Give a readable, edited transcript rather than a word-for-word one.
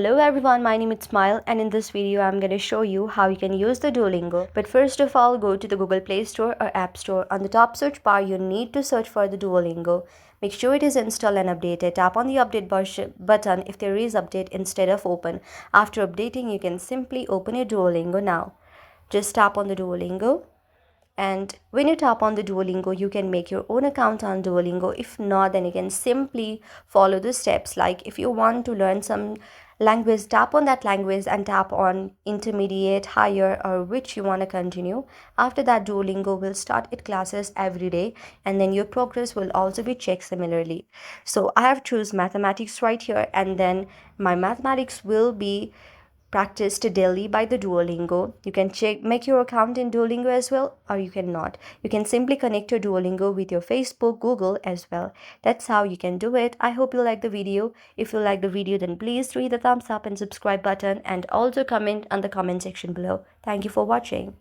Hello everyone, my name is Smile and in this video I'm going to show you how you can use the Duolingo. But first of all, go to the Google Play Store or App Store. On the top search bar, you need to search for the Duolingo. Make sure it is installed and updated. Tap on the update button if there is update instead of open. After updating, you can simply open your Duolingo now. Just tap on the Duolingo. And when you tap on the Duolingo, you can make your own account on Duolingo. If not, then you can simply follow the steps. Like if you want to learn some language, tap on that language and tap on intermediate, higher, or which you want to continue. After that, Duolingo will start its classes every day, and then your progress will also be checked similarly. So I have choose mathematics right here, and then my mathematics will be practiced daily by the Duolingo. You can make your account in Duolingo as well, or you cannot. You can simply connect your Duolingo with your Facebook, Google as well. That's how you can do it. I hope you like the video. If you like the video, then please hit the thumbs up and subscribe button, and also comment on the comment section below. Thank you for watching.